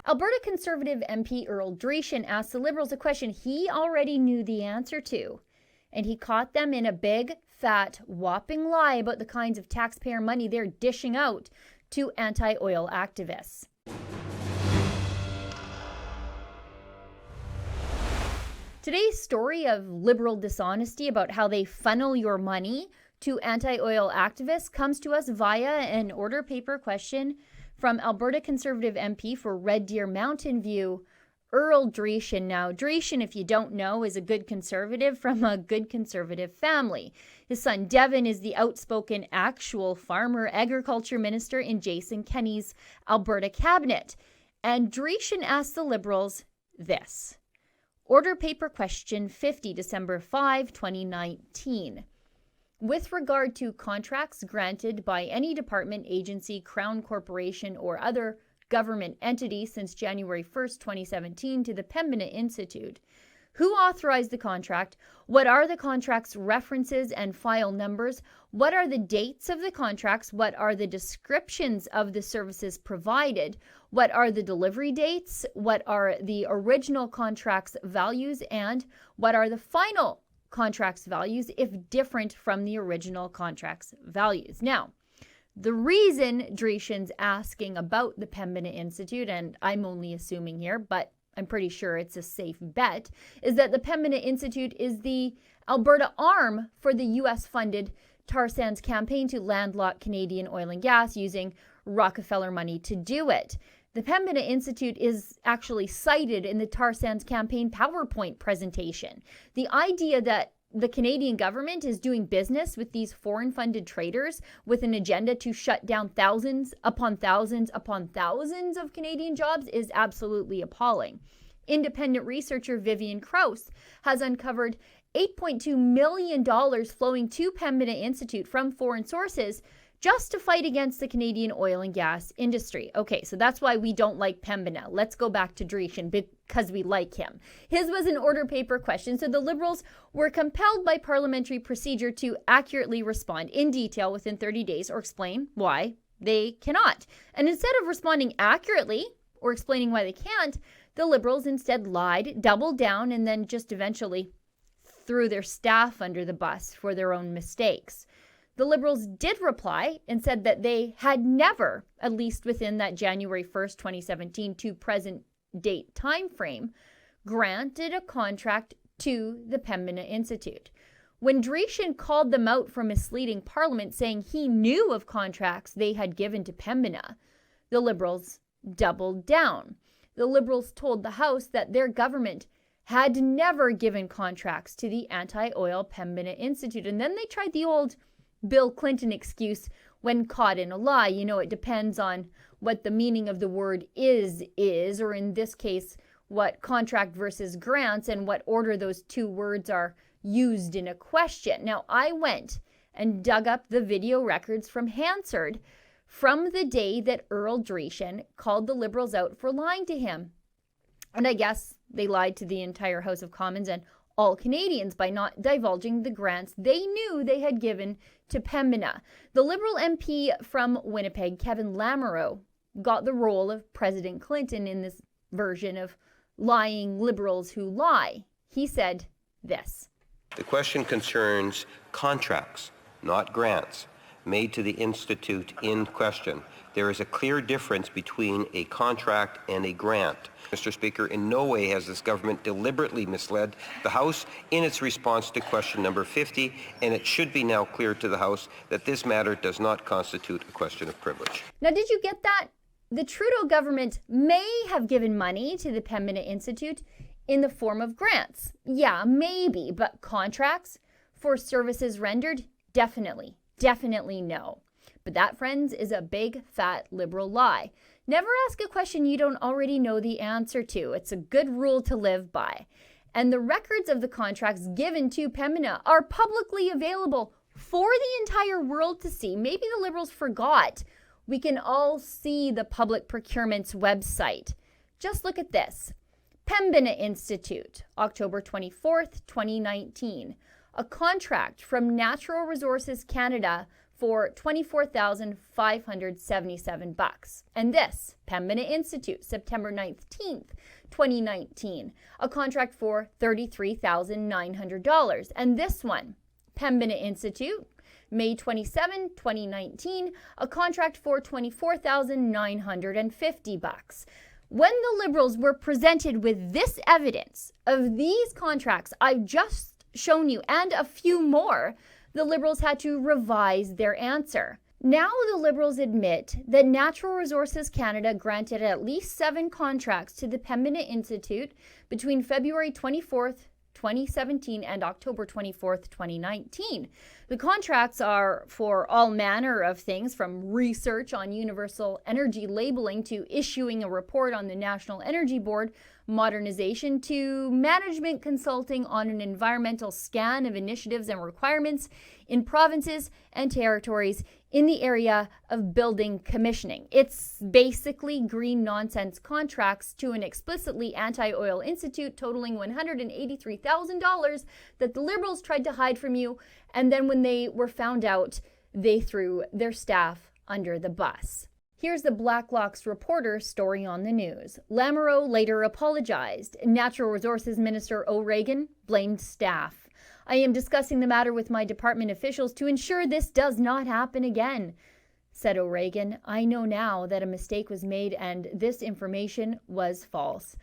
Alberta Conservative MP Earl Dreeshen asked the Liberals a question he already knew the answer to, and he caught them in a big, fat, whopping lie about the kinds of taxpayer money they're dishing out to anti-oil activists. Today's story of Liberal dishonesty about how they funnel your money to anti-oil activists comes to us via an order paper question from Alberta Conservative MP for Red Deer Mountain View, Earl Dreeshen. Now, Dreeshen, if you don't know, is a good Conservative from a good Conservative family. His son Devin is the outspoken actual farmer agriculture minister in Jason Kenney's Alberta cabinet. And Dreeshen asked the Liberals this. Order paper question 50, December 5, 2019. With regard to contracts granted by any department, agency, Crown Corporation, or other government entity since January 1st, 2017 to the Pembina Institute, who authorized the contract? What are the contract's references and file numbers? What are the dates of the contracts? What are the descriptions of the services provided? What are the delivery dates? What are the original contract's values? And what are the final contract's values if different from the original contract's values? Now, the reason Dreeshen's asking about the Pembina Institute, and I'm only assuming here, but I'm pretty sure it's a safe bet, is that the Pembina Institute is the Alberta arm for the U.S.-funded tar sands campaign to landlock Canadian oil and gas using Rockefeller money to do it. The Pembina Institute is actually cited in the tar sands campaign PowerPoint presentation. The idea that the Canadian government is doing business with these foreign-funded traders with an agenda to shut down thousands upon thousands upon thousands of Canadian jobs is absolutely appalling. Independent researcher Vivian Krause has uncovered $8.2 million flowing to Pembina Institute from foreign sources just to fight against the Canadian oil and gas industry. Okay, so that's why we don't like Pembina. Let's go back to Dreeshen because we like him. His was an order paper question, so the Liberals were compelled by parliamentary procedure to accurately respond in detail within 30 days or explain why they cannot. And instead of responding accurately or explaining why they can't, the Liberals instead lied, doubled down, and then just eventually threw their staff under the bus for their own mistakes. The Liberals did reply and said that they had never, at least within that January 1st, 2017 to present date timeframe, granted a contract to the Pembina Institute. When Dreeshen called them out for misleading Parliament, saying he knew of contracts they had given to Pembina, the Liberals doubled down. The Liberals told the House that their government had never given contracts to the anti-oil Pembina Institute. And then they tried the old Bill Clinton excuse when caught in a lie. You know, it depends on what the meaning of the word is, or in this case, what contract versus grants and what order those two words are used in a question. Now, I went and dug up the video records from Hansard from the day that Earl Dreeshen called the Liberals out for lying to him. And I guess they lied to the entire House of Commons and all Canadians by not divulging the grants they knew they had given to Pembina. The Liberal MP from Winnipeg, Kevin Lamoureux, got the role of President Clinton in this version of lying Liberals who lie. He said this. The question concerns contracts, not grants, made to the Institute in question. There is a clear difference between a contract and a grant. Mr. Speaker, in no way has this government deliberately misled the House in its response to question number 50, and it should be now clear to the House that this matter does not constitute a question of privilege. Now, did you get that? The Trudeau government may have given money to the Pembina Institute in the form of grants. Yeah, maybe, but contracts for services rendered? Definitely no. But that, friends, is a big, fat Liberal lie. Never ask a question you don't already know the answer to. It's a good rule to live by. And the records of the contracts given to Pembina are publicly available for the entire world to see. Maybe the Liberals forgot. We can all see the public procurement's website. Just look at this. Pembina Institute, October 24th, 2019. A contract from Natural Resources Canada for $24,577. And this, Pembina Institute, September 19th, 2019, a contract for $33,900. And this one, Pembina Institute, May 27, 2019, a contract for $24,950. When the Liberals were presented with this evidence of these contracts I've just shown you and a few more, the Liberals had to revise their answer. Now the Liberals admit that Natural Resources Canada granted at least 7 contracts to the Pembina Institute between February 24th, 2017 and October 24th, 2019. The contracts are for all manner of things, from research on universal energy labeling to issuing a report on the National Energy Board modernization to management consulting on an environmental scan of initiatives and requirements in provinces and territories in the area of building commissioning. It's basically green nonsense contracts to an explicitly anti-oil institute totaling $183,000 that the Liberals tried to hide from you, and then when they were found out, they threw their staff under the bus. Here's the Blacklock's reporter's story on the news. Lamoureux later apologized. Natural Resources Minister O'Regan blamed staff. I am discussing the matter with my department officials to ensure this does not happen again, said O'Regan. I know now that a mistake was made and this information was false.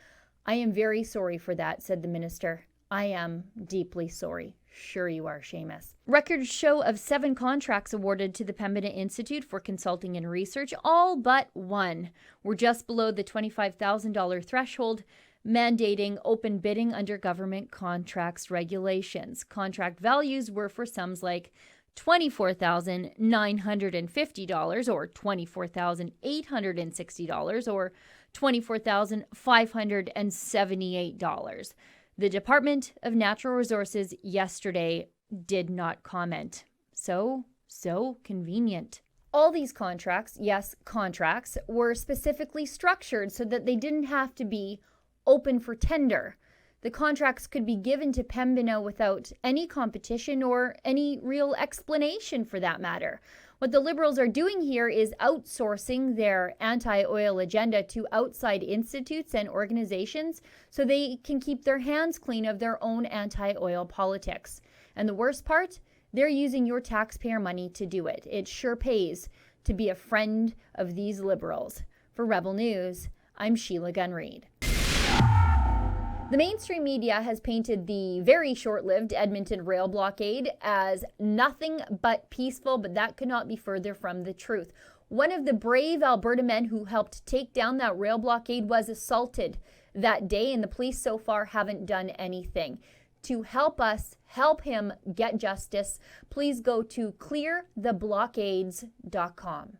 I am very sorry for that, said the minister. I am deeply sorry. Sure you are, Seamus. Records show of 7 contracts awarded to the Pembina Institute for consulting and research, all but 1 were just below the $25,000 threshold, mandating open bidding under government contracts regulations. Contract values were for sums like $24,950 or $24,860 or $24,578. The Department of Natural Resources yesterday did not comment. So convenient. All these contracts, yes, contracts, were specifically structured so that they didn't have to be open for tender. The contracts could be given to Pembina without any competition or any real explanation for that matter. What the Liberals are doing here is outsourcing their anti-oil agenda to outside institutes and organizations so they can keep their hands clean of their own anti-oil politics. And the worst part, they're using your taxpayer money to do it. It sure pays to be a friend of these Liberals. For Rebel News, I'm Sheila Gunn Reid. The mainstream media has painted the very short-lived Edmonton rail blockade as nothing but peaceful, but that could not be further from the truth. One of the brave Alberta men who helped take down that rail blockade was assaulted that day, and the police so far haven't done anything. To help us help him get justice, please go to cleartheblockades.com.